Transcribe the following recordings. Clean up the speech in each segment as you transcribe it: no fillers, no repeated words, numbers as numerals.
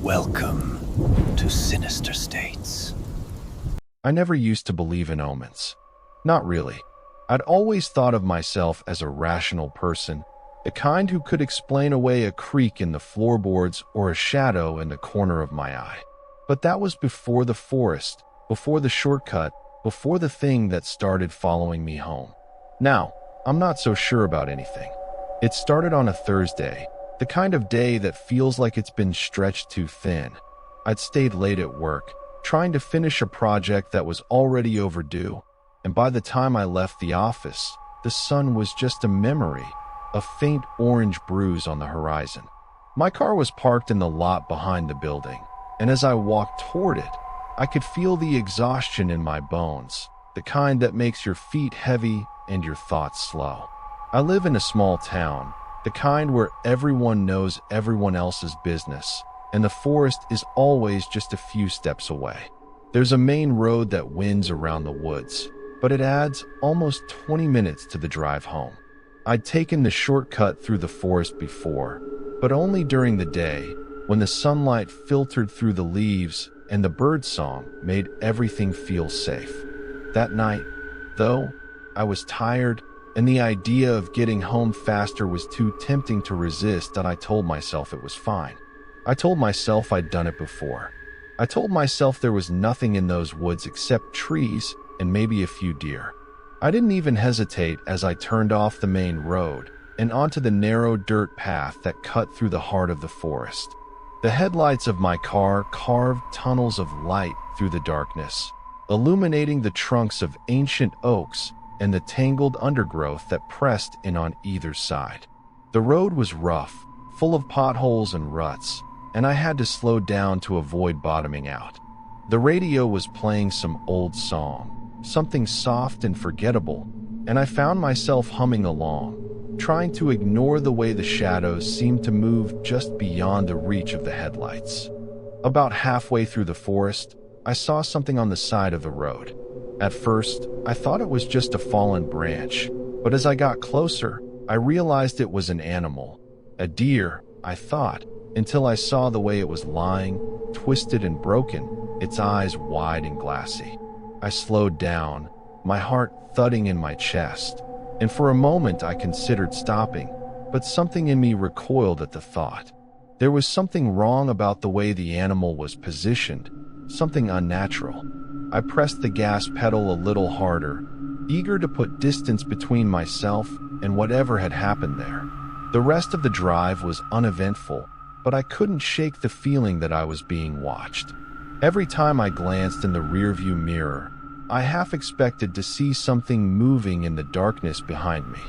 Welcome to Sinister States. I never used to believe in omens. Not really. I'd always thought of myself as a rational person, the kind who could explain away a creak in the floorboards or a shadow in the corner of my eye. But that was before the forest, before the shortcut, before the thing that started following me home. Now, I'm not so sure about anything. It started on a Thursday, the kind of day that feels like it's been stretched too thin. I'd stayed late at work, trying to finish a project that was already overdue, and by the time I left the office, the sun was just a memory, a faint orange bruise on the horizon. My car was parked in the lot behind the building, and as I walked toward it, I could feel the exhaustion in my bones, the kind that makes your feet heavy and your thoughts slow. I live in a small town, the kind where everyone knows everyone else's business, and the forest is always just a few steps away. There's a main road that winds around the woods, but it adds almost 20 minutes to the drive home. I'd taken the shortcut through the forest before, but only during the day, when the sunlight filtered through the leaves and the birdsong made everything feel safe. That night, though, I was tired, and the idea of getting home faster was too tempting to resist that I told myself it was fine. I told myself I'd done it before. I told myself there was nothing in those woods except trees and maybe a few deer. I didn't even hesitate as I turned off the main road and onto the narrow dirt path that cut through the heart of the forest. The headlights of my car carved tunnels of light through the darkness, illuminating the trunks of ancient oaks and the tangled undergrowth that pressed in on either side. The road was rough, full of potholes and ruts, and I had to slow down to avoid bottoming out. The radio was playing some old song, something soft and forgettable, and I found myself humming along, trying to ignore the way the shadows seemed to move just beyond the reach of the headlights. About halfway through the forest, I saw something on the side of the road. At first, I thought it was just a fallen branch, but as I got closer, I realized it was an animal. A deer, I thought, until I saw the way it was lying, twisted and broken, its eyes wide and glassy. I slowed down, my heart thudding in my chest, and for a moment I considered stopping, but something in me recoiled at the thought. There was something wrong about the way the animal was positioned, something unnatural. I pressed the gas pedal a little harder, eager to put distance between myself and whatever had happened there. The rest of the drive was uneventful, but I couldn't shake the feeling that I was being watched. Every time I glanced in the rearview mirror, I half expected to see something moving in the darkness behind me.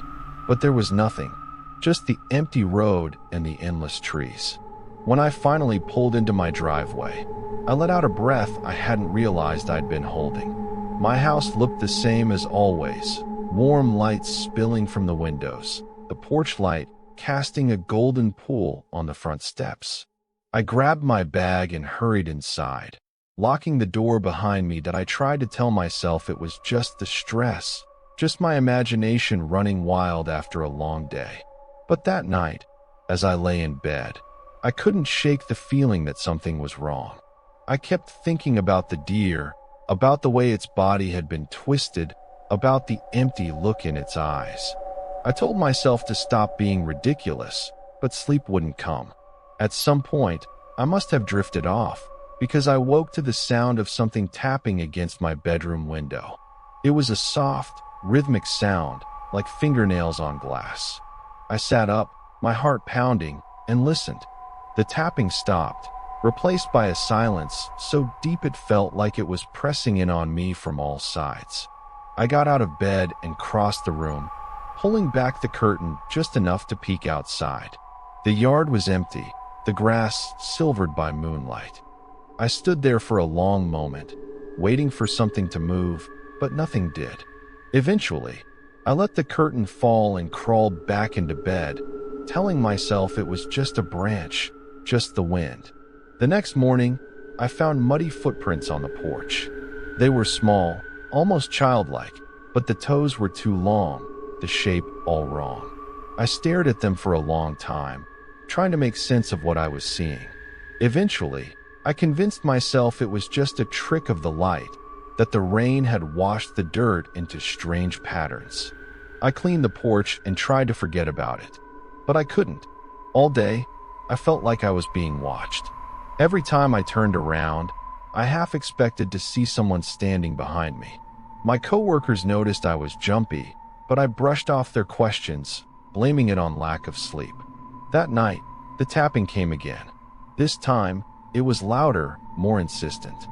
But there was nothing, just the empty road and the endless trees. When I finally pulled into my driveway, I let out a breath I hadn't realized I'd been holding. My house looked the same as always, warm lights spilling from the windows, the porch light casting a golden pool on the front steps. I grabbed my bag and hurried inside, locking the door behind me that I tried to tell myself it was just the stress, just my imagination running wild after a long day. But that night, as I lay in bed, I couldn't shake the feeling that something was wrong. I kept thinking about the deer, about the way its body had been twisted, about the empty look in its eyes. I told myself to stop being ridiculous, but sleep wouldn't come. At some point, I must have drifted off, because I woke to the sound of something tapping against my bedroom window. It was a soft, rhythmic sound, like fingernails on glass. I sat up, my heart pounding, and listened. The tapping stopped, replaced by a silence so deep it felt like it was pressing in on me from all sides. I got out of bed and crossed the room, pulling back the curtain just enough to peek outside. The yard was empty, the grass silvered by moonlight. I stood there for a long moment, waiting for something to move, but nothing did. Eventually, I let the curtain fall and crawled back into bed, telling myself it was just a branch, just the wind. The next morning, I found muddy footprints on the porch. They were small, almost childlike, but the toes were too long, the shape all wrong. I stared at them for a long time, trying to make sense of what I was seeing. Eventually, I convinced myself it was just a trick of the light, that the rain had washed the dirt into strange patterns. I cleaned the porch and tried to forget about it, but I couldn't. All day, I felt like I was being watched. Every time I turned around, I half expected to see someone standing behind me. My coworkers noticed I was jumpy, but I brushed off their questions, blaming it on lack of sleep. That night, the tapping came again. This time, it was louder, more insistent.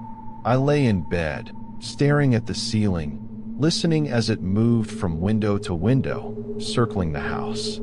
I lay in bed, staring at the ceiling, listening as it moved from window to window, circling the house.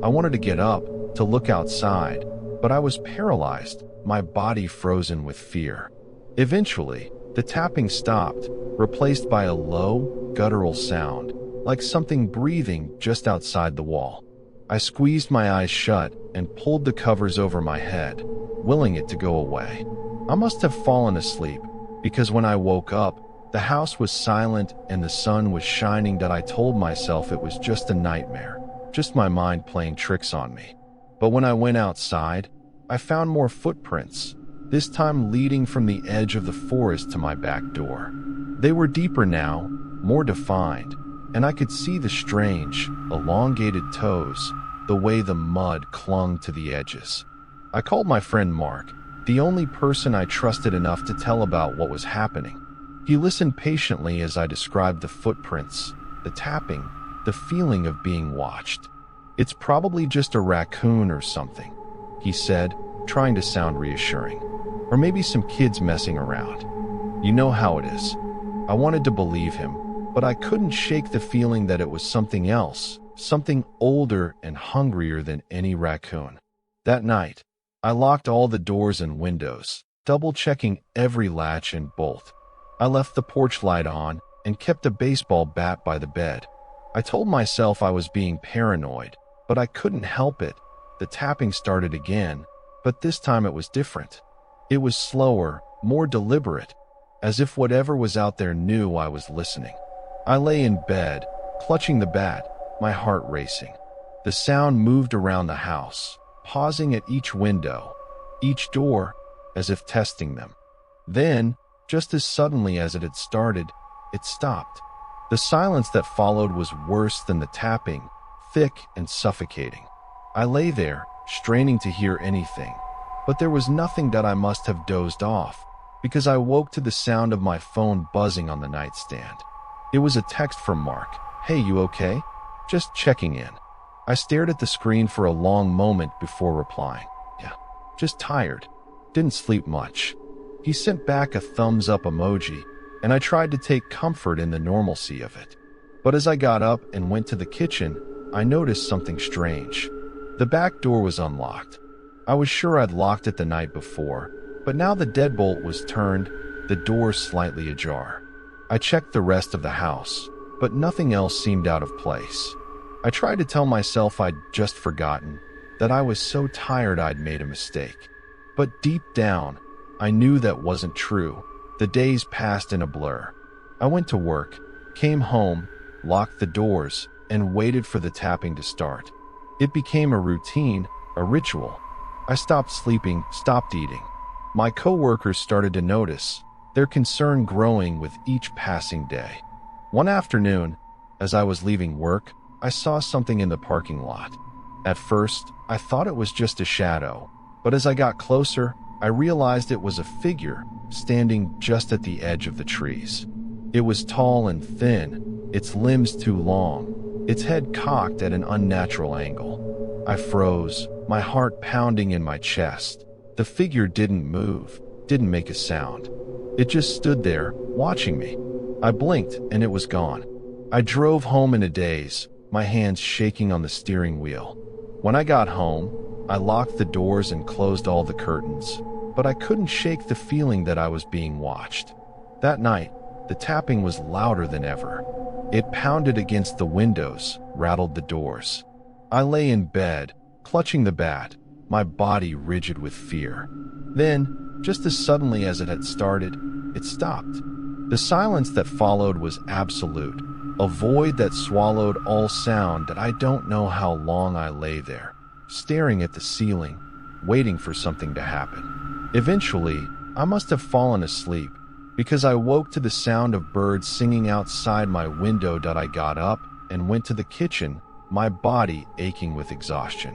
I wanted to get up, to look outside, but I was paralyzed, my body frozen with fear. Eventually, the tapping stopped, replaced by a low, guttural sound, like something breathing just outside the wall. I squeezed my eyes shut and pulled the covers over my head, willing it to go away. I must have fallen asleep, because when I woke up, the house was silent and the sun was shining that I told myself it was just a nightmare, just my mind playing tricks on me. But when I went outside, I found more footprints, this time leading from the edge of the forest to my back door. They were deeper now, more defined, and I could see the strange, elongated toes, the way the mud clung to the edges. I called my friend Mark, the only person I trusted enough to tell about what was happening. He listened patiently as I described the footprints, the tapping, the feeling of being watched. "It's probably just a raccoon or something," he said, trying to sound reassuring. "Or maybe some kids messing around. You know how it is." I wanted to believe him, but I couldn't shake the feeling that it was something else, something older and hungrier than any raccoon. That night, I locked all the doors and windows, double-checking every latch and bolt. I left the porch light on and kept a baseball bat by the bed. I told myself I was being paranoid, but I couldn't help it. The tapping started again, but this time it was different. It was slower, more deliberate, as if whatever was out there knew I was listening. I lay in bed, clutching the bat, my heart racing. The sound moved around the house, pausing at each window, each door, as if testing them. Then, just as suddenly as it had started, it stopped. The silence that followed was worse than the tapping, thick and suffocating. I lay there, straining to hear anything, but there was nothing. That I must have dozed off, because I woke to the sound of my phone buzzing on the nightstand. It was a text from Mark. "Hey, you okay? Just checking in." I stared at the screen for a long moment before replying. "Yeah, just tired. Didn't sleep much." He sent back a thumbs-up emoji, and I tried to take comfort in the normalcy of it. But as I got up and went to the kitchen, I noticed something strange. The back door was unlocked. I was sure I'd locked it the night before, but now the deadbolt was turned, the door slightly ajar. I checked the rest of the house, but nothing else seemed out of place. I tried to tell myself I'd just forgotten, that I was so tired I'd made a mistake. But deep down, I knew that wasn't true. The days passed in a blur. I went to work, came home, locked the doors, and waited for the tapping to start. It became a routine, a ritual. I stopped sleeping, stopped eating. My coworkers started to notice, their concern growing with each passing day. One afternoon, as I was leaving work, I saw something in the parking lot. At first, I thought it was just a shadow, but as I got closer, I realized it was a figure standing just at the edge of the trees. It was tall and thin, its limbs too long, its head cocked at an unnatural angle. I froze, my heart pounding in my chest. The figure didn't move, didn't make a sound. It just stood there, watching me. I blinked, and it was gone. I drove home in a daze, my hands shaking on the steering wheel. When I got home, I locked the doors and closed all the curtains, but I couldn't shake the feeling that I was being watched. That night, the tapping was louder than ever. It pounded against the windows, rattled the doors. I lay in bed, clutching the bat, my body rigid with fear. Then, just as suddenly as it had started, it stopped. The silence that followed was absolute, a void that swallowed all sound. That I don't know how long I lay there, staring at the ceiling, waiting for something to happen. Eventually, I must have fallen asleep because I woke to the sound of birds singing outside my window. I got up and went to the kitchen, my body aching with exhaustion.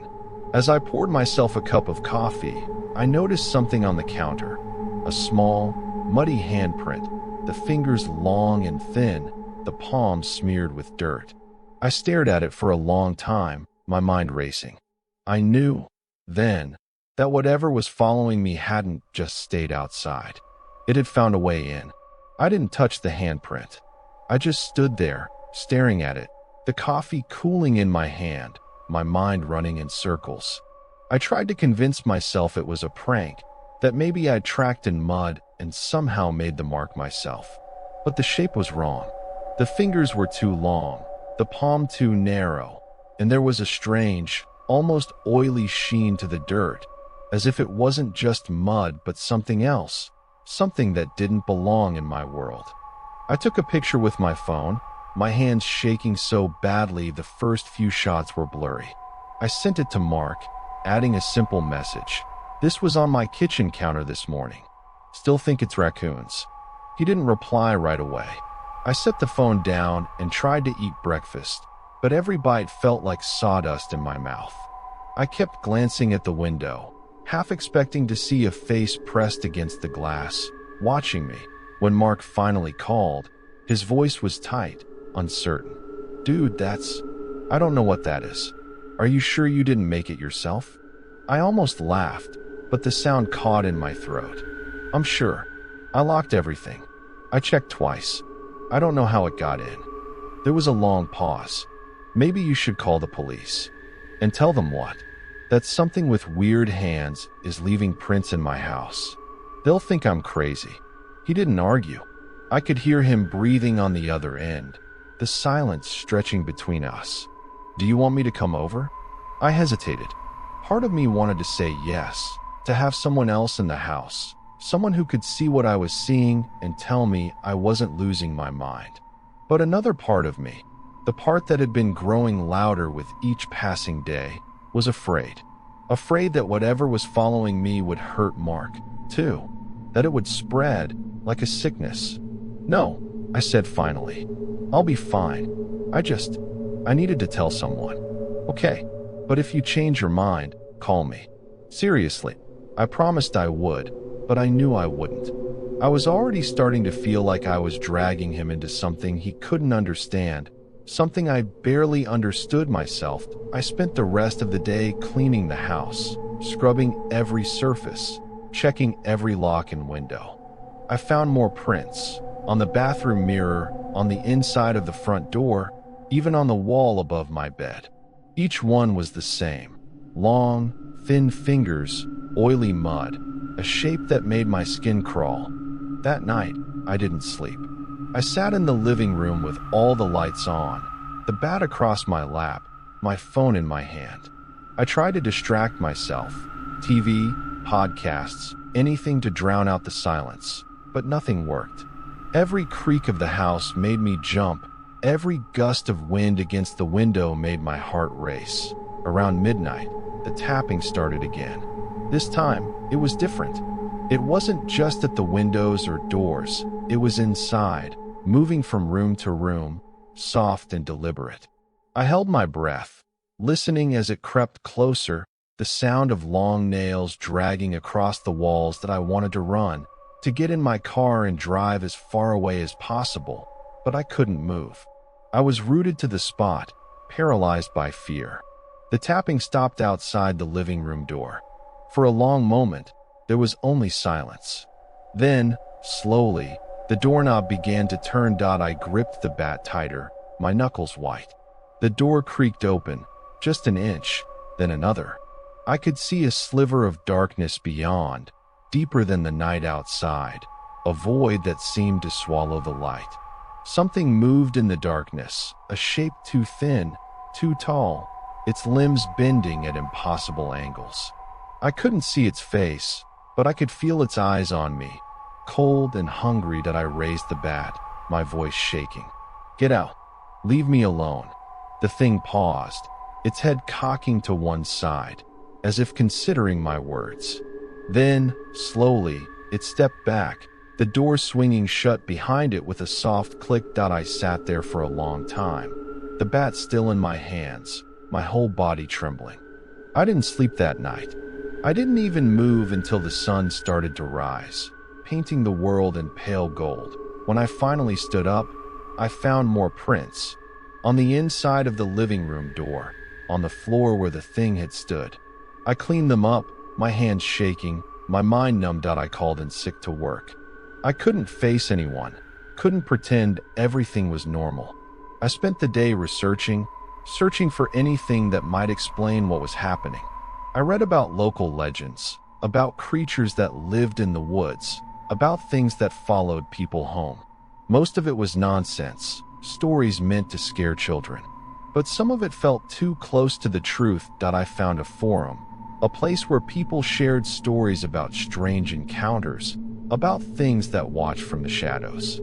As I poured myself a cup of coffee, I noticed something on the counter. A small, muddy handprint, the fingers long and thin, the palms smeared with dirt. I stared at it for a long time, my mind racing. I knew, then, that whatever was following me hadn't just stayed outside. It had found a way in. I didn't touch the handprint. I just stood there, staring at it, the coffee cooling in my hand, my mind running in circles. I tried to convince myself it was a prank, that maybe I'd tracked in mud and somehow made the mark myself. But the shape was wrong. The fingers were too long, the palm too narrow, and there was a strange, almost oily sheen to the dirt, as if it wasn't just mud but something else, something that didn't belong in my world. I took a picture with my phone, my hands shaking so badly the first few shots were blurry. I sent it to Mark, adding a simple message. This was on my kitchen counter this morning. Still think it's raccoons. He didn't reply right away. I set the phone down and tried to eat breakfast, but every bite felt like sawdust in my mouth. I kept glancing at the window, half expecting to see a face pressed against the glass, watching me. When Mark finally called, his voice was tight, uncertain. Dude, I don't know what that is. Are you sure you didn't make it yourself? I almost laughed, but the sound caught in my throat. I'm sure. I locked everything. I checked twice. I don't know how it got in. There was a long pause. Maybe you should call the police. And tell them what? That something with weird hands is leaving prints in my house. They'll think I'm crazy. He didn't argue. I could hear him breathing on the other end, the silence stretching between us. Do you want me to come over? I hesitated. Part of me wanted to say yes, to have someone else in the house, someone who could see what I was seeing and tell me I wasn't losing my mind. But another part of me, the part that had been growing louder with each passing day, was afraid. Afraid that whatever was following me would hurt Mark, too. That it would spread like a sickness. No, I said finally. I'll be fine. I needed to tell someone. Okay, but if you change your mind, call me. Seriously, I promised I would, but I knew I wouldn't. I was already starting to feel like I was dragging him into something he couldn't understand, something I barely understood myself. I spent the rest of the day cleaning the house, scrubbing every surface, checking every lock and window. I found more prints, on the bathroom mirror, on the inside of the front door, even on the wall above my bed. Each one was the same. Long, thin fingers, oily mud, a shape that made my skin crawl. That night, I didn't sleep. I sat in the living room with all the lights on, the bat across my lap, my phone in my hand. I tried to distract myself. TV, podcasts, anything to drown out the silence, but nothing worked. Every creak of the house made me jump. Every gust of wind against the window made my heart race. Around midnight, the tapping started again. This time, it was different. It wasn't just at the windows or doors. It was inside, moving from room to room, soft and deliberate. I held my breath, listening as it crept closer, the sound of long nails dragging across the walls that I wanted to run, to get in my car and drive as far away as possible, but I couldn't move. I was rooted to the spot, paralyzed by fear. The tapping stopped outside the living room door. For a long moment, there was only silence. Then, slowly, the doorknob began to turn. I gripped the bat tighter, my knuckles white. The door creaked open, just an inch, then another. I could see a sliver of darkness beyond, deeper than the night outside, a void that seemed to swallow the light. Something moved in the darkness, a shape too thin, too tall, its limbs bending at impossible angles. I couldn't see its face, but I could feel its eyes on me, cold and hungry. I raised the bat, my voice shaking. Get out. Leave me alone. The thing paused, its head cocking to one side, as if considering my words. Then, slowly, it stepped back, the door swinging shut behind it with a soft click. I sat there for a long time, the bat still in my hands, my whole body trembling. I didn't sleep that night. I didn't even move until the sun started to rise, painting the world in pale gold. When I finally stood up, I found more prints. On the inside of the living room door, on the floor where the thing had stood. I cleaned them up, my hands shaking, my mind numbed. I called in sick to work. I couldn't face anyone, couldn't pretend everything was normal. I spent the day searching for anything that might explain what was happening. I read about local legends, about creatures that lived in the woods, about things that followed people home. Most of it was nonsense, stories meant to scare children. But some of it felt too close to the truth. I found a forum, a place where people shared stories about strange encounters, about things that watched from the shadows.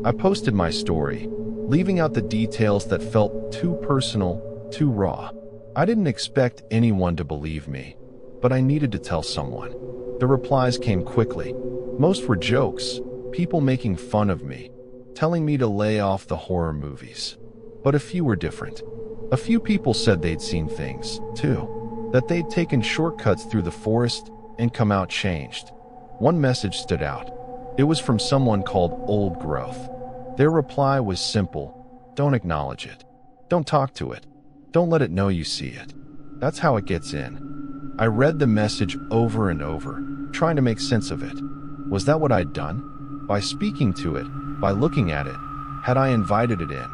I posted my story, leaving out the details that felt too personal, too raw. I didn't expect anyone to believe me, but I needed to tell someone. The replies came quickly. Most were jokes, people making fun of me, telling me to lay off the horror movies. But a few were different. A few people said they'd seen things, too, that they'd taken shortcuts through the forest and come out changed. One message stood out. It was from someone called Old Growth. Their reply was simple: don't acknowledge it. Don't talk to it. Don't let it know you see it. That's how it gets in. I read the message over and over, trying to make sense of it. Was that what I'd done? By speaking to it, by looking at it, had I invited it in?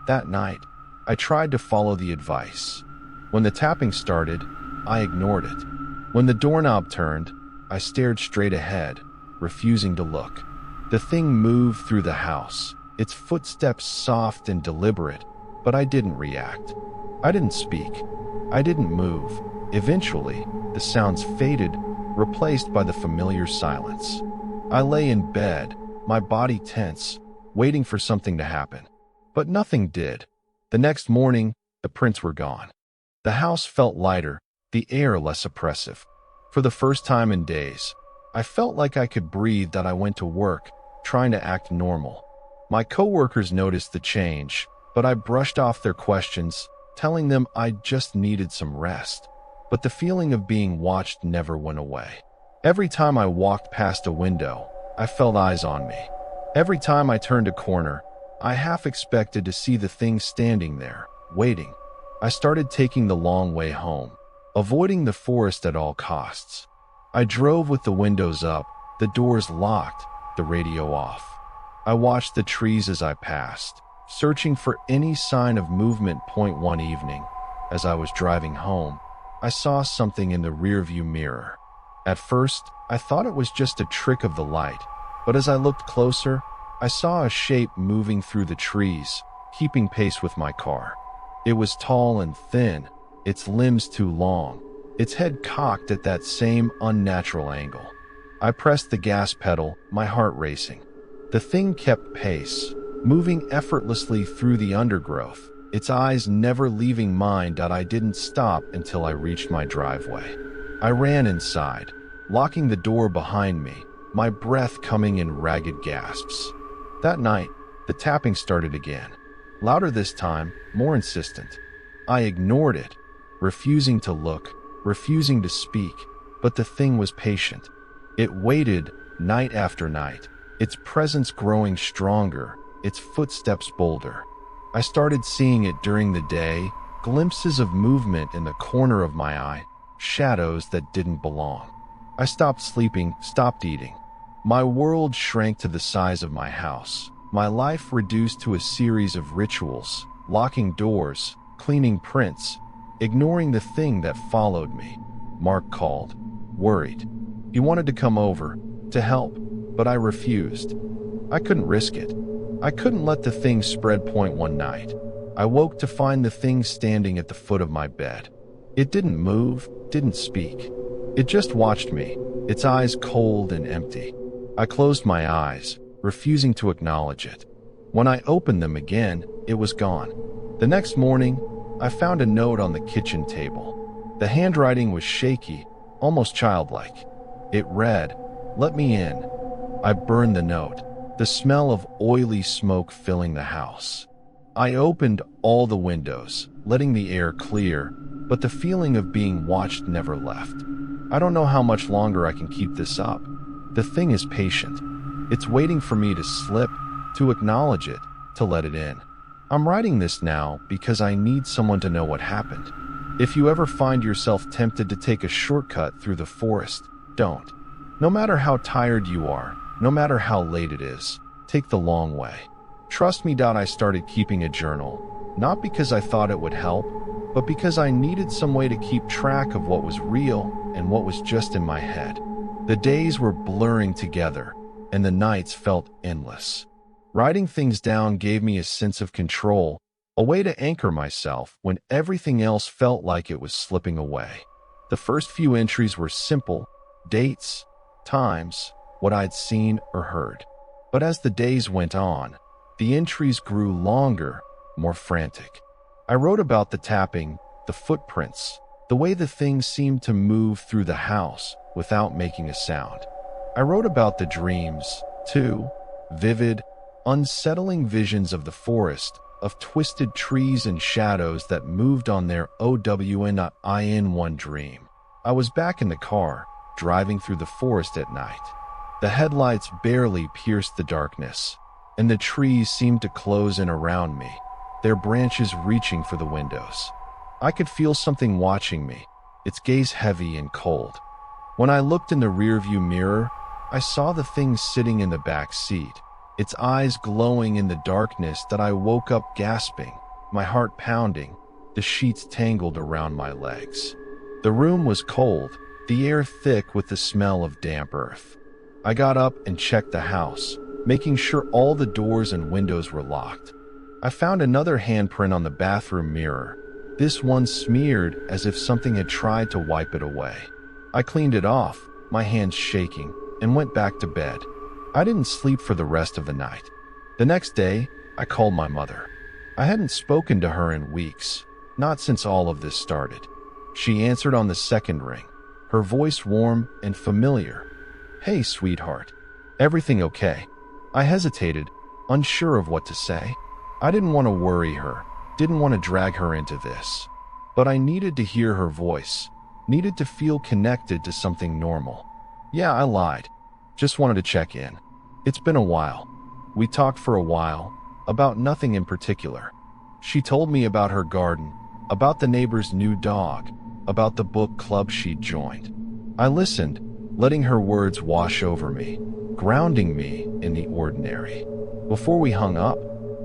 That night, I tried to follow the advice. When the tapping started, I ignored it. When the doorknob turned, I stared straight ahead, refusing to look. The thing moved through the house, its footsteps soft and deliberate, but I didn't react. I didn't speak. I didn't move. Eventually, the sounds faded, replaced by the familiar silence. I lay in bed, my body tense, waiting for something to happen. But nothing did. The next morning, the prints were gone. The house felt lighter, the air less oppressive. For the first time in days, I felt like I could breathe. That I went to work, trying to act normal. My coworkers noticed the change, but I brushed off their questions, telling them I just needed some rest. But the feeling of being watched never went away. Every time I walked past a window, I felt eyes on me. Every time I turned a corner, I half expected to see the thing standing there, waiting. I started taking the long way home, avoiding the forest at all costs. I drove with the windows up, the doors locked, the radio off. I watched the trees as I passed, searching for any sign of movement. One evening, as I was driving home, I saw something in the rearview mirror. At first, I thought it was just a trick of the light, but as I looked closer, I saw a shape moving through the trees, keeping pace with my car. It was tall and thin, its limbs too long, its head cocked at that same unnatural angle. I pressed the gas pedal, my heart racing. The thing kept pace, moving effortlessly through the undergrowth, its eyes never leaving mine. I didn't stop until I reached my driveway. I ran inside, locking the door behind me, my breath coming in ragged gasps. That night, the tapping started again. Louder this time, more insistent. I ignored it, refusing to look, refusing to speak, but the thing was patient. It waited, night after night, its presence growing stronger, its footsteps bolder. I started seeing it during the day, glimpses of movement in the corner of my eye, shadows that didn't belong. I stopped sleeping, stopped eating. My world shrank to the size of my house, my life reduced to a series of rituals, locking doors, cleaning prints, ignoring the thing that followed me. Mark called, worried. He wanted to come over, to help, but I refused. I couldn't risk it. I couldn't let the thing spread. One night, I woke to find the thing standing at the foot of my bed. It didn't move, didn't speak. It just watched me, its eyes cold and empty. I closed my eyes, refusing to acknowledge it. When I opened them again, it was gone. The next morning, I found a note on the kitchen table. The handwriting was shaky, almost childlike. It read, "Let me in." I burned the note, the smell of oily smoke filling the house. I opened all the windows, letting the air clear, but the feeling of being watched never left. I don't know how much longer I can keep this up. The thing is patient. It's waiting for me to slip, to acknowledge it, to let it in. I'm writing this now because I need someone to know what happened. If you ever find yourself tempted to take a shortcut through the forest, don't. No matter how tired you are, no matter how late it is, take the long way. Trust me. I started keeping a journal, not because I thought it would help, but because I needed some way to keep track of what was real and what was just in my head. The days were blurring together, and the nights felt endless. Writing things down gave me a sense of control, a way to anchor myself when everything else felt like it was slipping away. The first few entries were simple: dates, times, what I'd seen or heard. But as the days went on, the entries grew longer, more frantic. I wrote about the tapping, the footprints, the way the things seemed to move through the house without making a sound. I wrote about the dreams, too, vivid, unsettling visions of the forest, of twisted trees and shadows that moved on their own. In one dream, I was back in the car, driving through the forest at night. The headlights barely pierced the darkness, and the trees seemed to close in around me, their branches reaching for the windows. I could feel something watching me, its gaze heavy and cold. When I looked in the rearview mirror, I saw the thing sitting in the back seat, its eyes glowing in the darkness. That I woke up gasping, my heart pounding, the sheets tangled around my legs. The room was cold, the air thick with the smell of damp earth. I got up and checked the house, making sure all the doors and windows were locked. I found another handprint on the bathroom mirror, this one smeared as if something had tried to wipe it away. I cleaned it off, my hands shaking, and went back to bed. I didn't sleep for the rest of the night. The next day, I called my mother. I hadn't spoken to her in weeks, not since all of this started. She answered on the second ring, her voice warm and familiar. "Hey, sweetheart. Everything okay?" I hesitated, unsure of what to say. I didn't want to worry her, didn't want to drag her into this. But I needed to hear her voice, needed to feel connected to something normal. "Yeah, I lied. Just wanted to check in. It's been a while." We talked for a while, about nothing in particular. She told me about her garden, about the neighbor's new dog, about the book club she'd joined. I listened, letting her words wash over me, grounding me in the ordinary. Before we hung up,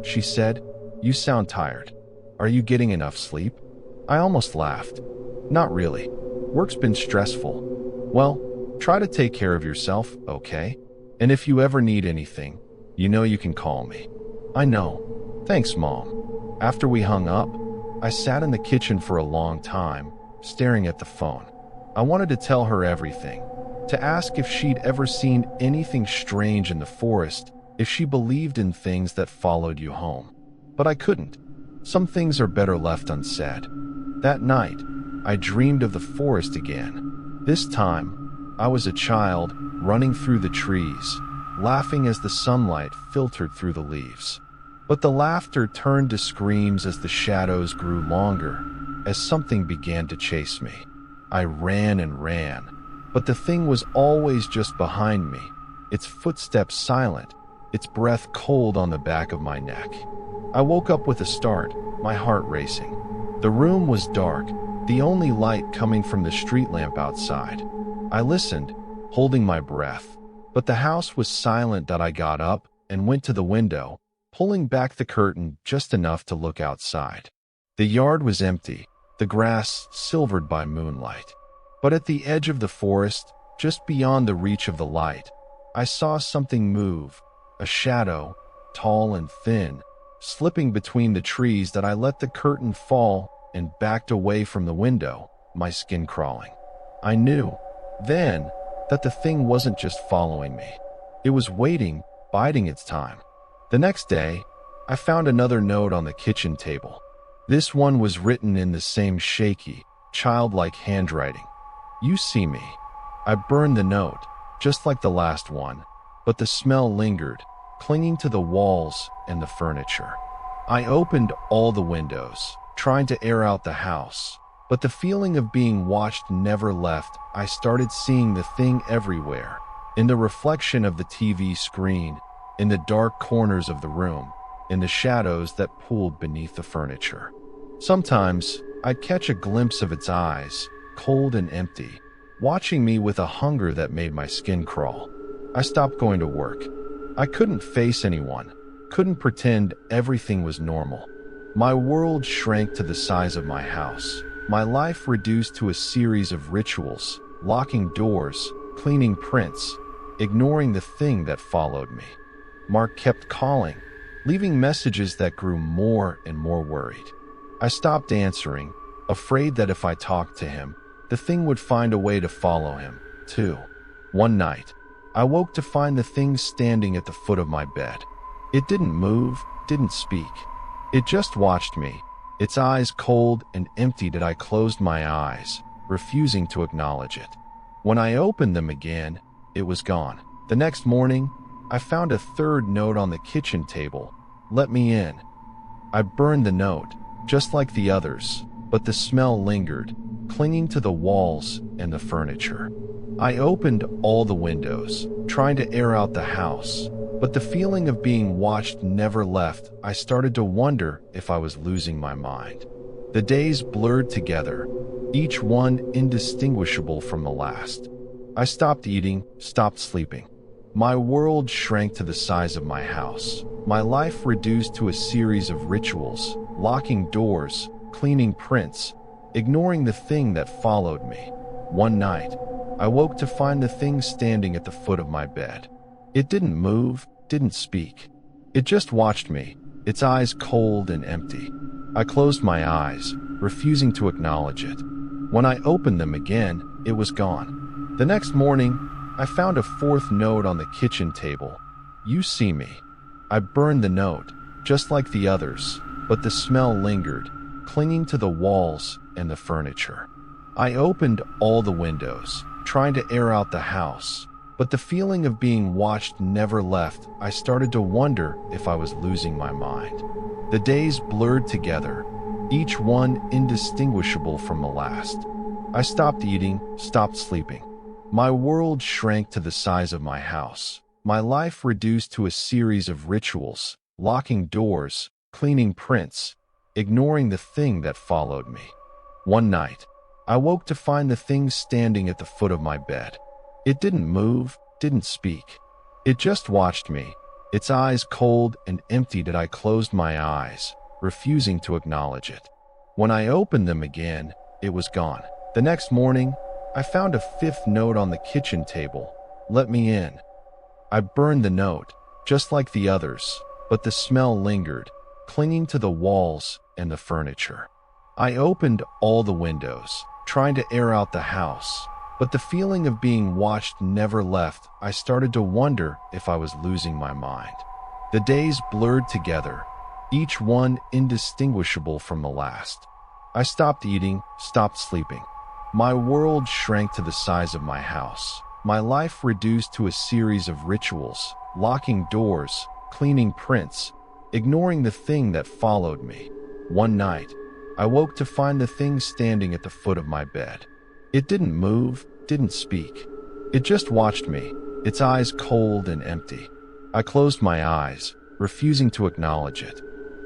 she said, "You sound tired. Are you getting enough sleep?" I almost laughed. "Not really. Work's been stressful." "Well, try to take care of yourself, okay? And if you ever need anything, you know you can call me." "I know. Thanks, Mom." After we hung up, I sat in the kitchen for a long time, staring at the phone. I wanted to tell her everything, to ask if she'd ever seen anything strange in the forest, if she believed in things that followed you home. But I couldn't. Some things are better left unsaid. That night, I dreamed of the forest again. This time, I was a child running through the trees, laughing as the sunlight filtered through the leaves. But the laughter turned to screams as the shadows grew longer, as something began to chase me. I ran and ran, but the thing was always just behind me, its footsteps silent, its breath cold on the back of my neck. I woke up with a start, my heart racing. The room was dark, the only light coming from the street lamp outside. I listened, holding my breath, but the house was silent. I got up and went to the window, pulling back the curtain just enough to look outside. The yard was empty, the grass silvered by moonlight. But at the edge of the forest, just beyond the reach of the light, I saw something move, a shadow, tall and thin, slipping between the trees. I let the curtain fall and backed away from the window, my skin crawling. I knew, then, that the thing wasn't just following me. It was waiting, biding its time. The next day, I found another note on the kitchen table. This one was written in the same shaky, childlike handwriting. "You see me. I burned the note, just like the last one, but the smell lingered, clinging to the walls and the furniture. I opened all the windows, trying to air out the house, but the feeling of being watched never left. I started seeing the thing everywhere, in the reflection of the TV screen, in the dark corners of the room, in the shadows that pooled beneath the furniture. Sometimes, I'd catch a glimpse of its eyes, cold and empty, watching me with a hunger that made my skin crawl. I stopped going to work. I couldn't face anyone, couldn't pretend everything was normal. My world shrank to the size of my house, my life reduced to a series of rituals, locking doors, cleaning prints, ignoring the thing that followed me. Mark kept calling, leaving messages that grew more and more worried. I stopped answering, afraid that if I talked to him, the thing would find a way to follow him, too. One night, I woke to find the thing standing at the foot of my bed. It didn't move, didn't speak. It just watched me, its eyes cold and empty. That I closed my eyes, refusing to acknowledge it. When I opened them again, it was gone. The next morning, I found a third note on the kitchen table. Let me in. I burned the note, just like the others, but the smell lingered, clinging to the walls and the furniture. I opened all the windows, trying to air out the house, but the feeling of being watched never left. I started to wonder if I was losing my mind. The days blurred together, each one indistinguishable from the last. I stopped eating, stopped sleeping. My world shrank to the size of my house, my life reduced to a series of rituals, locking doors, cleaning prints, ignoring the thing that followed me. One night, I woke to find the thing standing at the foot of my bed. It didn't move, didn't speak. It just watched me, its eyes cold and empty. I closed my eyes, refusing to acknowledge it. When I opened them again, it was gone. The next morning, I found a fourth note on the kitchen table. You see me. I burned the note, just like the others, but the smell lingered, clinging to the walls and the furniture. I opened all the windows, trying to air out the house, but the feeling of being watched never left. I started to wonder if I was losing my mind. The days blurred together, each one indistinguishable from the last. I stopped eating, stopped sleeping. My world shrank to the size of my house, my life reduced to a series of rituals, locking doors, cleaning prints, ignoring the thing that followed me. One night, I woke to find the thing standing at the foot of my bed. It didn't move, didn't speak. It just watched me, its eyes cold and empty. That I closed my eyes, refusing to acknowledge it. When I opened them again, it was gone. The next morning, I found a fifth note on the kitchen table. Let me in. I burned the note, just like the others, but the smell lingered, clinging to the walls and the furniture. I opened all the windows, trying to air out the house, but the feeling of being watched never left. I started to wonder if I was losing my mind. The days blurred together, each one indistinguishable from the last. I stopped eating, stopped sleeping. My world shrank to the size of my house, my life reduced to a series of rituals, locking doors, cleaning prints, ignoring the thing that followed me. One night, I woke to find the thing standing at the foot of my bed. It didn't move, didn't speak. It just watched me, its eyes cold and empty. I closed my eyes, refusing to acknowledge it.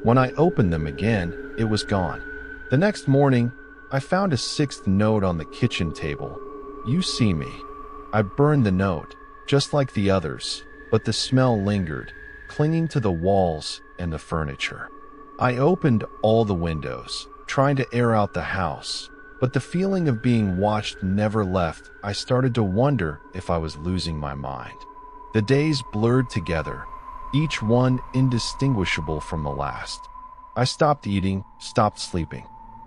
When I opened them again, it was gone. The next morning, I found a sixth note on the kitchen table. You see me. I burned the note, just like the others, but the smell lingered, clinging to the walls and the furniture. I opened all the windows, trying to air out the house, but the feeling of being watched never left. I started to wonder if I was losing my mind. The days blurred together, each one indistinguishable from the last. I stopped eating, stopped sleeping.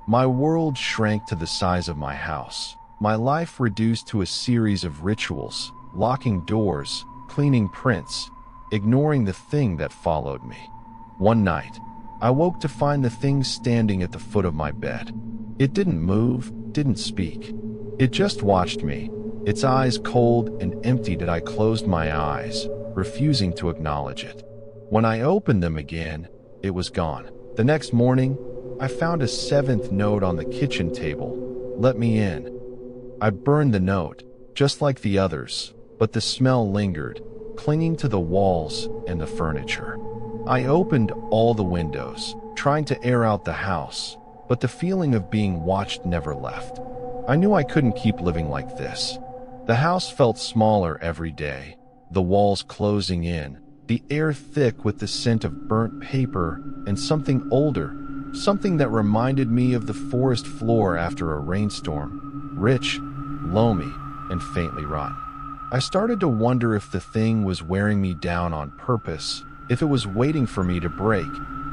My world shrank to the size of my house, my life reduced to a series of rituals, locking doors, cleaning prints, ignoring the thing that followed me. One night, I woke to find the thing standing at the foot of my bed. It didn't move, didn't speak. It just watched me, its eyes cold and empty that I closed my eyes, refusing to acknowledge it. When I opened them again, it was gone. The next morning, I found a seventh note on the kitchen table. Let me in. I burned the note, just like the others, but the smell lingered, clinging to the walls and the furniture. I opened all the windows, trying to air out the house, but the feeling of being watched never left. I knew I couldn't keep living like this. The house felt smaller every day, the walls closing in, the air thick with the scent of burnt paper and something older, something that reminded me of the forest floor after a rainstorm, rich, loamy, and faintly rotten. I started to wonder if the thing was wearing me down on purpose, if it was waiting for me to break,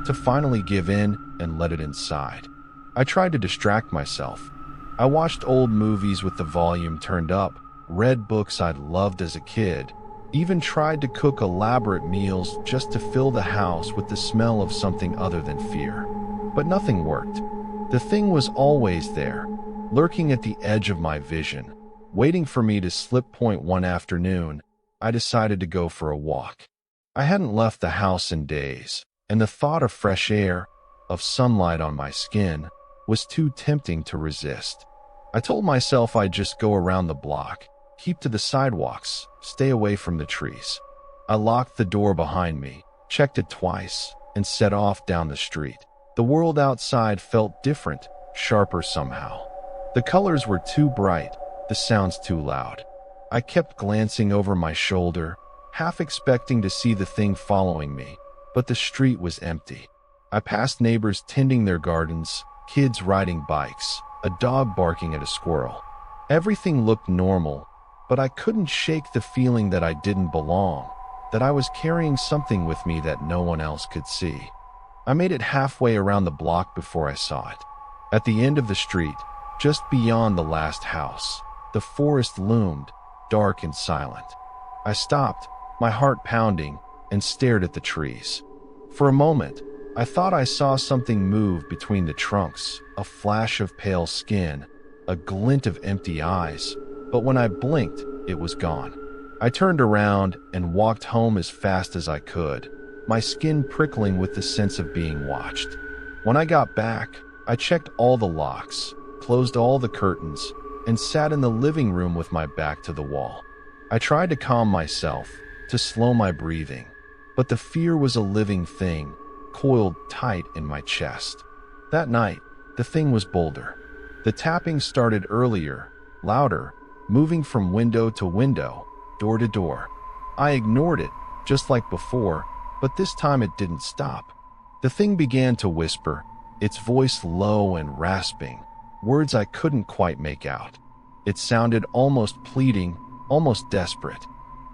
to finally give in and let it inside. I tried to distract myself. I watched old movies with the volume turned up, read books I'd loved as a kid, even tried to cook elaborate meals just to fill the house with the smell of something other than fear. But nothing worked. The thing was always there, lurking at the edge of my vision, waiting for me to slip point. One afternoon, I decided to go for a walk. I hadn't left the house in days, and the thought of fresh air, of sunlight on my skin, was too tempting to resist. I told myself I'd just go around the block, keep to the sidewalks, stay away from the trees. I locked the door behind me, checked it twice, and set off down the street. The world outside felt different, sharper somehow. The colors were too bright, the sounds too loud. I kept glancing over my shoulder, half expecting to see the thing following me, but the street was empty. I passed neighbors tending their gardens, kids riding bikes, a dog barking at a squirrel. Everything looked normal, but I couldn't shake the feeling that I didn't belong, that I was carrying something with me that no one else could see. I made it halfway around the block before I saw it. At the end of the street, just beyond the last house, the forest loomed, dark and silent. I stopped, my heart pounding, and stared at the trees. For a moment, I thought I saw something move between the trunks, a flash of pale skin, a glint of empty eyes, but when I blinked, it was gone. I turned around and walked home as fast as I could, my skin prickling with the sense of being watched. When I got back, I checked all the locks, closed all the curtains, and sat in the living room with my back to the wall. I tried to calm myself, to slow my breathing, but the fear was a living thing, coiled tight in my chest. That night, the thing was bolder. The tapping started earlier, louder, moving from window to window, door to door. I ignored it, just like before, but this time it didn't stop. The thing began to whisper, its voice low and rasping, words I couldn't quite make out. It sounded almost pleading, almost desperate.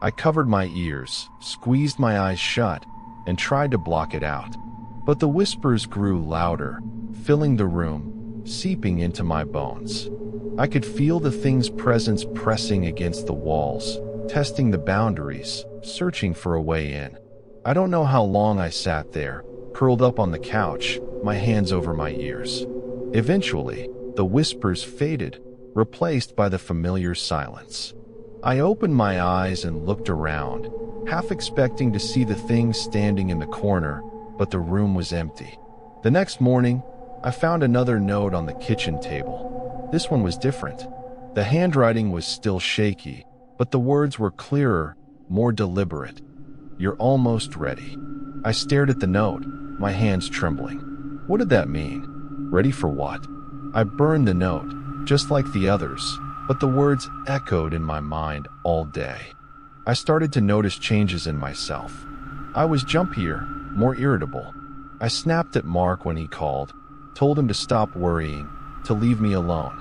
I covered my ears, squeezed my eyes shut, and tried to block it out. But the whispers grew louder, filling the room, seeping into my bones. I could feel the thing's presence pressing against the walls, testing the boundaries, searching for a way in. I don't know how long I sat there, curled up on the couch, my hands over my ears. Eventually, the whispers faded, replaced by the familiar silence. I opened my eyes and looked around, half expecting to see the thing standing in the corner, but the room was empty. The next morning, I found another note on the kitchen table. This one was different. The handwriting was still shaky, but the words were clearer, more deliberate. "You're almost ready." I stared at the note, my hands trembling. What did that mean? Ready for what? I burned the note, just like the others, but the words echoed in my mind all day. I started to notice changes in myself. I was jumpier, more irritable. I snapped at Mark when he called, told him to stop worrying, to leave me alone.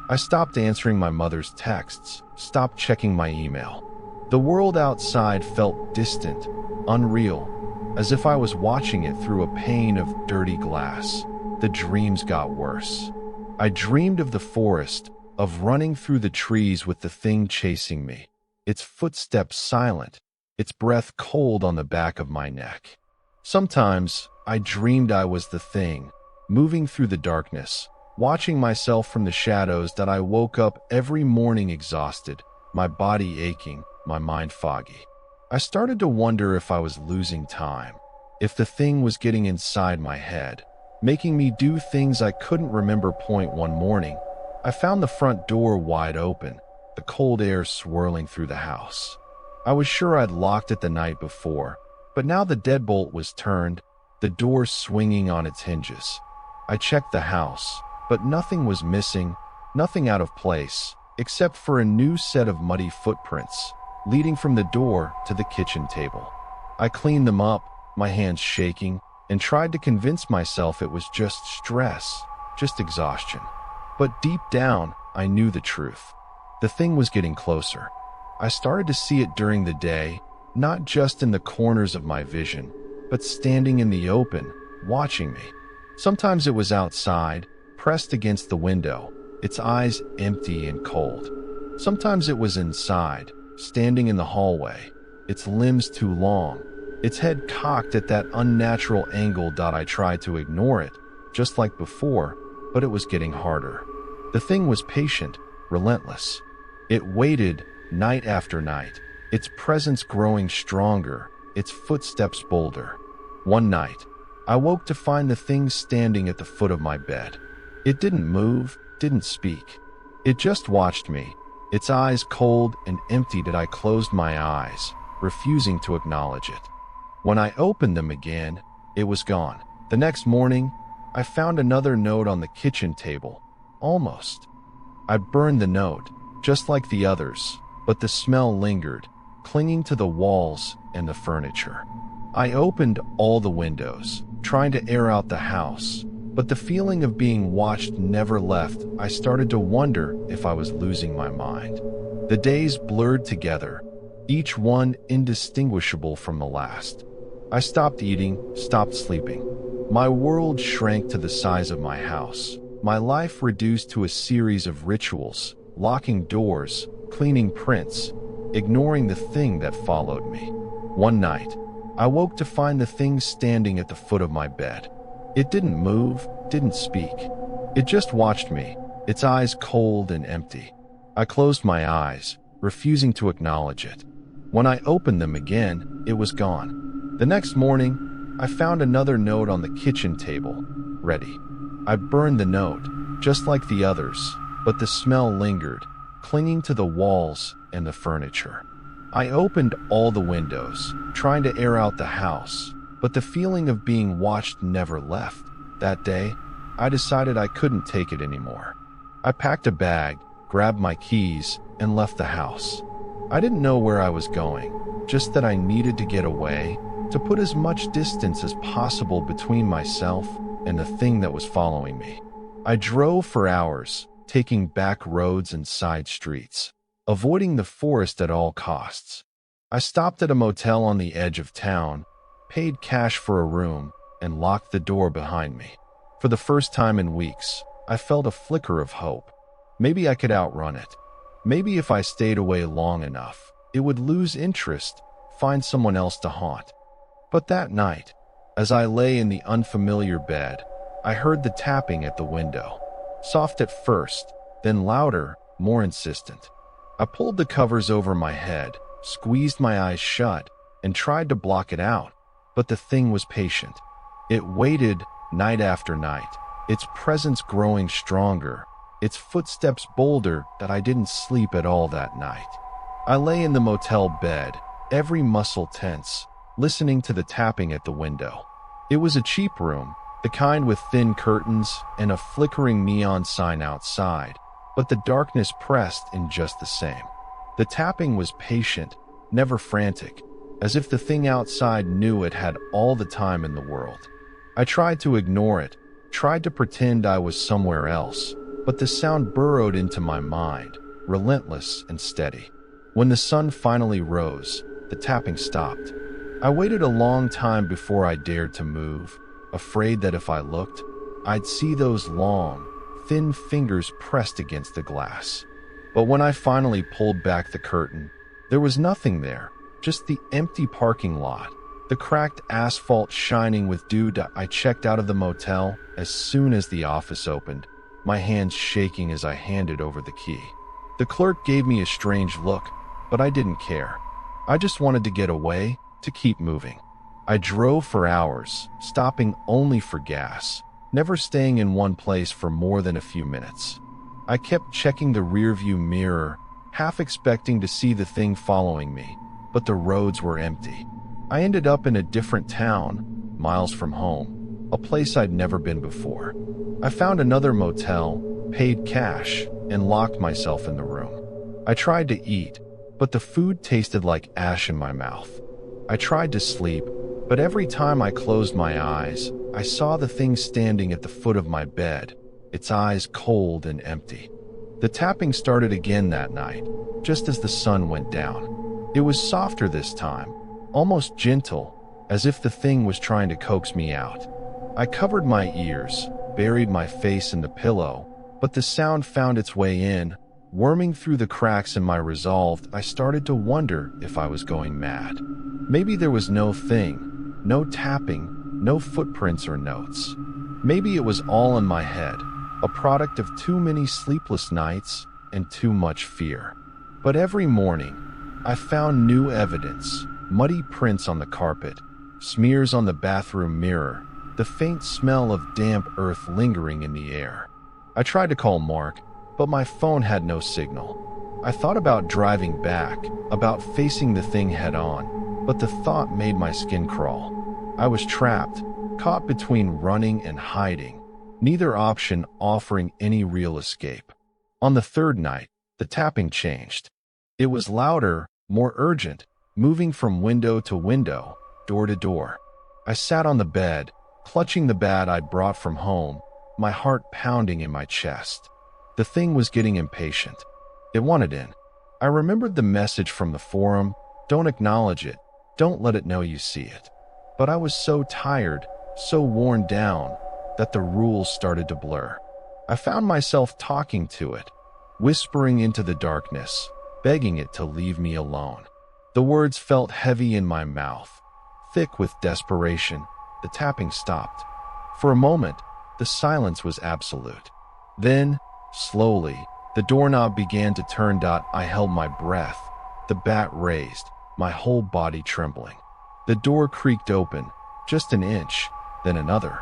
I stopped answering my mother's texts, stopped checking my email. The world outside felt distant, unreal, as if I was watching it through a pane of dirty glass. The dreams got worse. I dreamed of the forest, of running through the trees with the thing chasing me, its footsteps silent, its breath cold on the back of my neck. Sometimes I dreamed I was the thing, moving through the darkness, watching myself from the shadows that I woke up every morning exhausted, my body aching, my mind foggy. I started to wonder if I was losing time, if the thing was getting inside my head, making me do things I couldn't remember. One morning, I found the front door wide open, the cold air swirling through the house. I was sure I'd locked it the night before, but now the deadbolt was turned, the door swinging on its hinges. I checked the house, but nothing was missing, nothing out of place, except for a new set of muddy footprints leading from the door to the kitchen table. I cleaned them up, my hands shaking, and tried to convince myself it was just stress, just exhaustion. But deep down, I knew the truth. The thing was getting closer. I started to see it during the day, not just in the corners of my vision, but standing in the open, watching me. Sometimes it was outside, pressed against the window, its eyes empty and cold. Sometimes it was inside, standing in the hallway, its limbs too long, its head cocked at that unnatural angle. I tried to ignore it, just like before, but it was getting harder. The thing was patient, relentless. It waited, night after night, its presence growing stronger, its footsteps bolder. One night, I woke to find the thing standing at the foot of my bed. It didn't move, didn't speak. It just watched me, its eyes cold and empty. I closed my eyes, refusing to acknowledge it. When I opened them again, it was gone. The next morning, I found another note on the kitchen table. Almost. I burned the note, just like the others, but the smell lingered, clinging to the walls and the furniture. I opened all the windows, trying to air out the house, but the feeling of being watched never left. I started to wonder if I was losing my mind. The days blurred together, each one indistinguishable from the last. I stopped eating, stopped sleeping. My world shrank to the size of my house, my life reduced to a series of rituals, locking doors, cleaning prints, ignoring the thing that followed me. One night, I woke to find the thing standing at the foot of my bed. It didn't move, didn't speak. It just watched me, its eyes cold and empty. I closed my eyes, refusing to acknowledge it. When I opened them again, it was gone. The next morning, I found another note on the kitchen table, ready. I burned the note, just like the others, but the smell lingered, clinging to the walls and the furniture. I opened all the windows, trying to air out the house, but the feeling of being watched never left. That day, I decided I couldn't take it anymore. I packed a bag, grabbed my keys, and left the house. I didn't know where I was going, just that I needed to get away, to put as much distance as possible between myself and the thing that was following me. I drove for hours, taking back roads and side streets, avoiding the forest at all costs. I stopped at a motel on the edge of town, paid cash for a room, and locked the door behind me. For the first time in weeks, I felt a flicker of hope. Maybe I could outrun it. Maybe if I stayed away long enough, it would lose interest, find someone else to haunt. But that night, as I lay in the unfamiliar bed, I heard the tapping at the window. Soft at first, then louder, more insistent. I pulled the covers over my head, squeezed my eyes shut, and tried to block it out, but the thing was patient. It waited night after night, its presence growing stronger, its footsteps bolder. That I didn't sleep at all that night. I lay in the motel bed, every muscle tense, listening to the tapping at the window. It was a cheap room, the kind with thin curtains and a flickering neon sign outside, but the darkness pressed in just the same. The tapping was patient, never frantic, as if the thing outside knew it had all the time in the world. I tried to ignore it, tried to pretend I was somewhere else, but the sound burrowed into my mind, relentless and steady. When the sun finally rose, the tapping stopped. I waited a long time before I dared to move, afraid that if I looked, I'd see those long, thin fingers pressed against the glass. But when I finally pulled back the curtain, there was nothing there, just the empty parking lot, the cracked asphalt shining with dew. I checked out of the motel as soon as the office opened, my hands shaking as I handed over the key. The clerk gave me a strange look, but I didn't care. I just wanted to get away, to keep moving. I drove for hours, stopping only for gas, never staying in one place for more than a few minutes. I kept checking the rearview mirror, half expecting to see the thing following me, but the roads were empty. I ended up in a different town, miles from home, a place I'd never been before. I found another motel, paid cash, and locked myself in the room. I tried to eat, but the food tasted like ash in my mouth. I tried to sleep, but every time I closed my eyes, I saw the thing standing at the foot of my bed, its eyes cold and empty. The tapping started again that night, just as the sun went down. It was softer this time, almost gentle, as if the thing was trying to coax me out. I covered my ears, buried my face in the pillow, but the sound found its way in, worming through the cracks in my resolve. I started to wonder if I was going mad. Maybe there was no thing, no tapping, no footprints or notes. Maybe it was all in my head, a product of too many sleepless nights and too much fear. But every morning, I found new evidence, muddy prints on the carpet, smears on the bathroom mirror, the faint smell of damp earth lingering in the air. I tried to call Mark, but my phone had no signal. I thought about driving back, about facing the thing head on, but the thought made my skin crawl. I was trapped, caught between running and hiding, neither option offering any real escape. On the third night, the tapping changed. It was louder, more urgent, moving from window to window, door to door. I sat on the bed, clutching the bat I'd brought from home, my heart pounding in my chest. The thing was getting impatient. It wanted in. I remembered the message from the forum, don't acknowledge it, don't let it know you see it. But I was so tired, so worn down, that the rules started to blur. I found myself talking to it, whispering into the darkness, begging it to leave me alone. The words felt heavy in my mouth, thick with desperation. The tapping stopped. For a moment, the silence was absolute. Then, slowly, the doorknob began to turn. I held my breath, the bat raised, my whole body trembling. The door creaked open, just an inch, then another.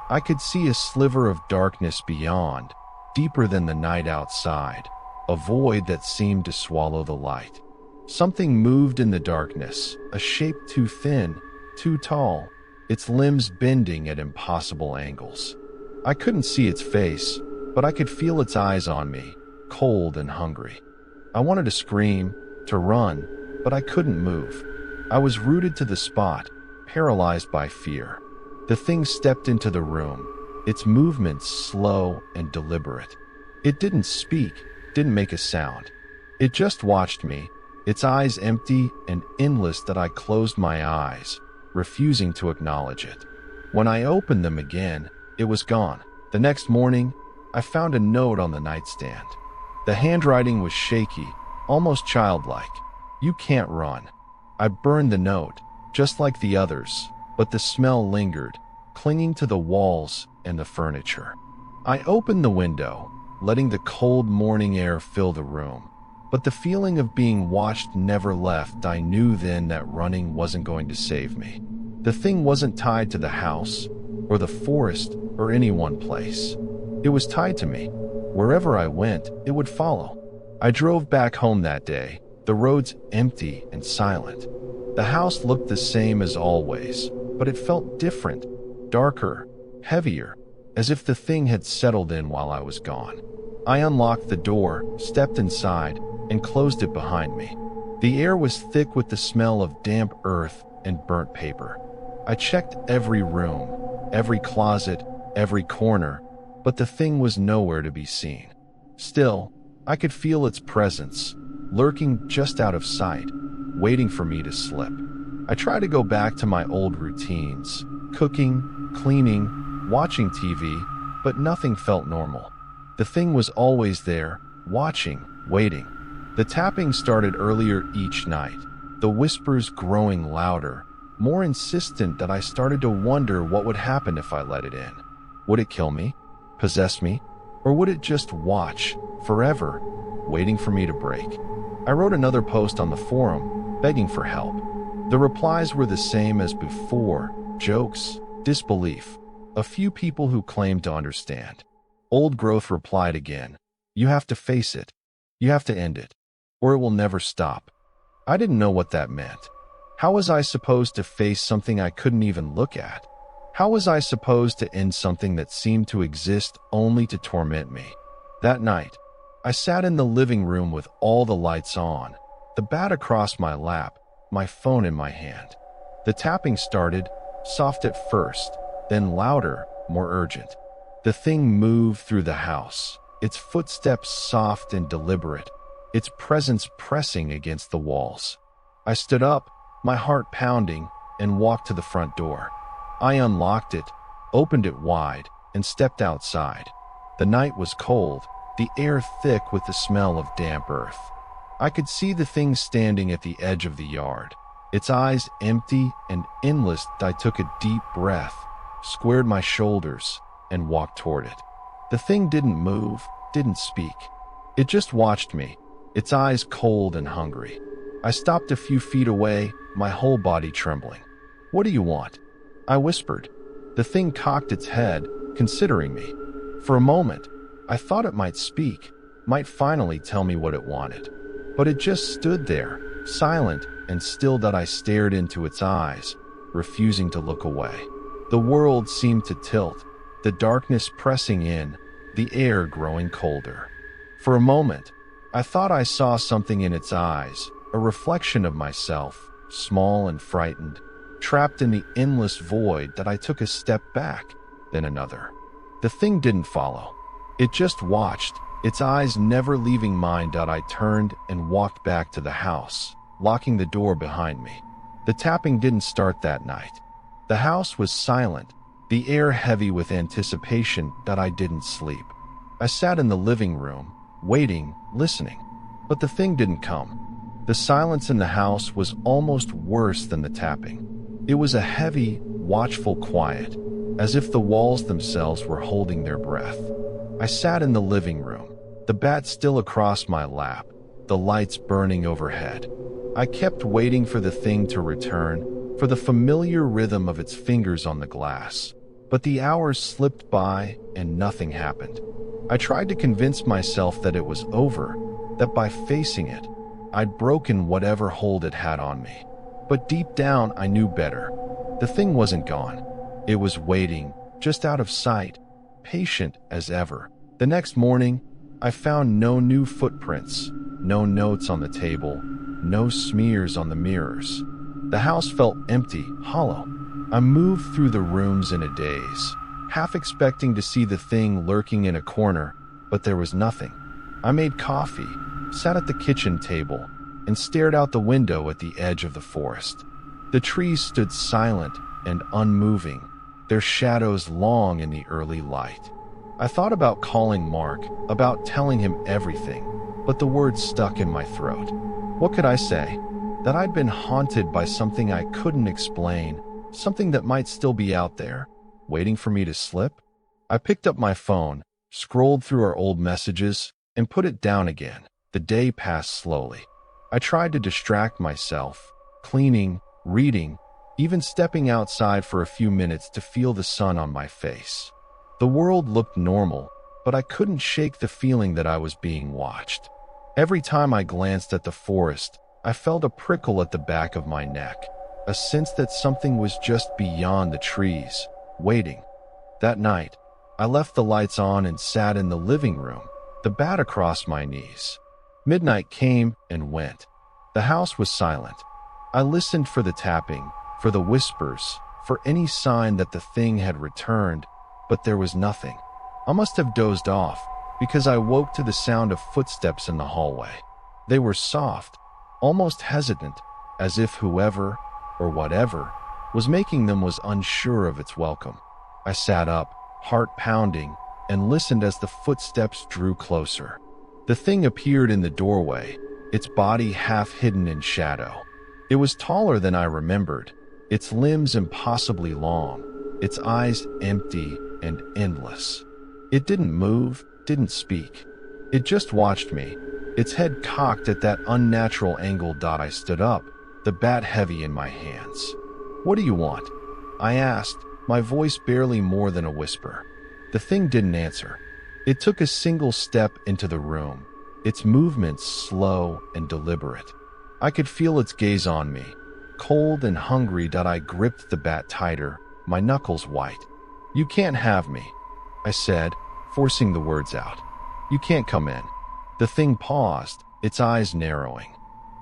I could see a sliver of darkness beyond, deeper than the night outside, a void that seemed to swallow the light. Something moved in the darkness, a shape too thin, too tall, its limbs bending at impossible angles. I couldn't see its face, but I could feel its eyes on me, cold and hungry. I wanted to scream, to run, but I couldn't move. I was rooted to the spot, paralyzed by fear. The thing stepped into the room, its movements slow and deliberate. It didn't speak, didn't make a sound. It just watched me, its eyes empty and endless that I closed my eyes, refusing to acknowledge it. When I opened them again, it was gone. The next morning, I found a note on the nightstand. The handwriting was shaky, almost childlike. You can't run. I burned the note, just like the others, but the smell lingered, clinging to the walls and the furniture. I opened the window, letting the cold morning air fill the room. But the feeling of being watched never left. I knew then that running wasn't going to save me. The thing wasn't tied to the house, or the forest, or any one place. It was tied to me. Wherever I went, it would follow. I drove back home that day, the roads empty and silent. The house looked the same as always, but it felt different, darker, heavier, as if the thing had settled in while I was gone. I unlocked the door, stepped inside, and closed it behind me. The air was thick with the smell of damp earth and burnt paper. I checked every room, every closet, every corner, but the thing was nowhere to be seen. Still, I could feel its presence, lurking just out of sight, waiting for me to slip. I tried to go back to my old routines, cooking, cleaning, watching TV, but nothing felt normal. The thing was always there, watching, waiting. The tapping started earlier each night, the whispers growing louder, more insistent that I started to wonder what would happen if I let it in. Would it kill me? Possess me? Or would it just watch, forever, waiting for me to break. I wrote another post on the forum, begging for help. The replies were the same as before: jokes, disbelief, a few people who claimed to understand. Old Growth replied again: "You have to face it. You have to end it, or it will never stop." I didn't know what that meant. How was I supposed to face something I couldn't even look at? How was I supposed to end something that seemed to exist only to torment me? That night, I sat in the living room with all the lights on, the bat across my lap, my phone in my hand. The tapping started, soft at first, then louder, more urgent. The thing moved through the house, its footsteps soft and deliberate, its presence pressing against the walls. I stood up, my heart pounding, and walked to the front door. I unlocked it, opened it wide, and stepped outside. The night was cold, the air thick with the smell of damp earth. I could see the thing standing at the edge of the yard, its eyes empty and endless. I took a deep breath, squared my shoulders, and walked toward it. The thing didn't move, didn't speak. It just watched me, its eyes cold and hungry. I stopped a few feet away, my whole body trembling. "What do you want?" I whispered. The thing cocked its head, considering me. For a moment, I thought it might speak, might finally tell me what it wanted. But it just stood there, silent and still. That I stared into its eyes, refusing to look away. The world seemed to tilt, the darkness pressing in, the air growing colder. For a moment, I thought I saw something in its eyes, a reflection of myself, small and frightened, trapped in the endless void. That I took a step back, then another. The thing didn't follow. It just watched, its eyes never leaving mine. I turned and walked back to the house, locking the door behind me. The tapping didn't start that night. The house was silent, the air heavy with anticipation. I didn't sleep. I sat in the living room, waiting, listening. But the thing didn't come. The silence in the house was almost worse than the tapping. It was a heavy, watchful quiet, as if the walls themselves were holding their breath. I sat in the living room, the bat still across my lap, the lights burning overhead. I kept waiting for the thing to return, for the familiar rhythm of its fingers on the glass. But the hours slipped by and nothing happened. I tried to convince myself that it was over, that by facing it, I'd broken whatever hold it had on me. But deep down, I knew better. The thing wasn't gone. It was waiting, just out of sight, patient as ever. The next morning, I found no new footprints, no notes on the table, no smears on the mirrors. The house felt empty, hollow. I moved through the rooms in a daze, half expecting to see the thing lurking in a corner, but there was nothing. I made coffee, sat at the kitchen table, and stared out the window at the edge of the forest. The trees stood silent and unmoving, their shadows long in the early light. I thought about calling Mark, about telling him everything, but the words stuck in my throat. What could I say? That I'd been haunted by something I couldn't explain, something that might still be out there, waiting for me to slip? I picked up my phone, scrolled through our old messages, and put it down again. The day passed slowly. I tried to distract myself, cleaning, reading, even stepping outside for a few minutes to feel the sun on my face. The world looked normal, but I couldn't shake the feeling that I was being watched. Every time I glanced at the forest, I felt a prickle at the back of my neck, a sense that something was just beyond the trees, waiting. That night, I left the lights on and sat in the living room, the bat across my knees. Midnight came and went. The house was silent. I listened for the tapping, for the whispers, for any sign that the thing had returned, but there was nothing. I must have dozed off, because I woke to the sound of footsteps in the hallway. They were soft, almost hesitant, as if whoever, or whatever, was making them was unsure of its welcome. I sat up, heart pounding, and listened as the footsteps drew closer. The thing appeared in the doorway, its body half hidden in shadow. It was taller than I remembered, its limbs impossibly long, its eyes empty and endless. It didn't move, didn't speak. It just watched me, its head cocked at that unnatural angle. I stood up, the bat heavy in my hands. "What do you want?" I asked, my voice barely more than a whisper. The thing didn't answer. It took a single step into the room, its movements slow and deliberate. I could feel its gaze on me, cold and hungry. I gripped the bat tighter, my knuckles white. "You can't have me," I said, forcing the words out. "You can't come in." The thing paused, its eyes narrowing.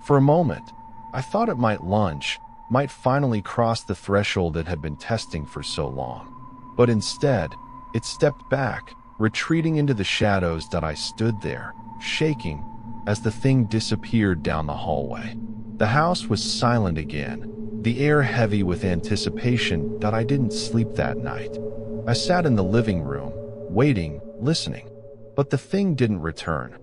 For a moment, I thought it might lunge, might finally cross the threshold it had been testing for so long. But instead, it stepped back, retreating into the shadows. I stood there, shaking, as the thing disappeared down the hallway. The house was silent again, the air heavy with anticipation. I didn't sleep that night. I sat in the living room, waiting, listening. But the thing didn't return.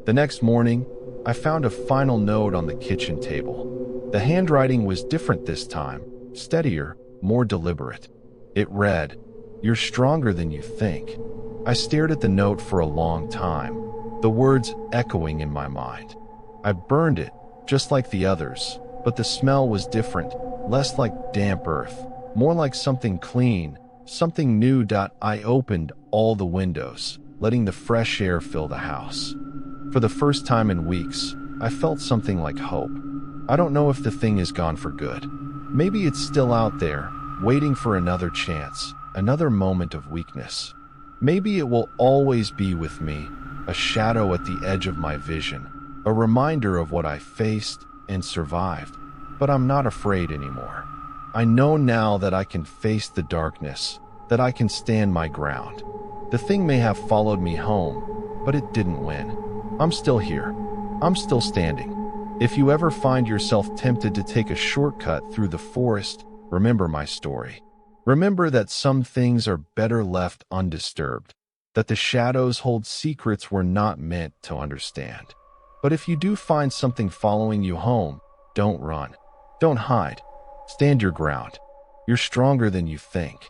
The next morning, I found a final note on the kitchen table. The handwriting was different this time, steadier, more deliberate. It read, "You're stronger than you think." I stared at the note for a long time, the words echoing in my mind. I burned it, just like the others, but the smell was different, less like damp earth, more like something clean, something new. I opened all the windows, letting the fresh air fill the house. For the first time in weeks, I felt something like hope. I don't know if the thing is gone for good. Maybe it's still out there, waiting for another chance, another moment of weakness. Maybe it will always be with me, a shadow at the edge of my vision, a reminder of what I faced and survived. But I'm not afraid anymore. I know now that I can face the darkness, that I can stand my ground. The thing may have followed me home, but it didn't win. I'm still here. I'm still standing. If you ever find yourself tempted to take a shortcut through the forest, remember my story. Remember that some things are better left undisturbed, that the shadows hold secrets we're not meant to understand. But if you do find something following you home, don't run. Don't hide. Stand your ground. You're stronger than you think.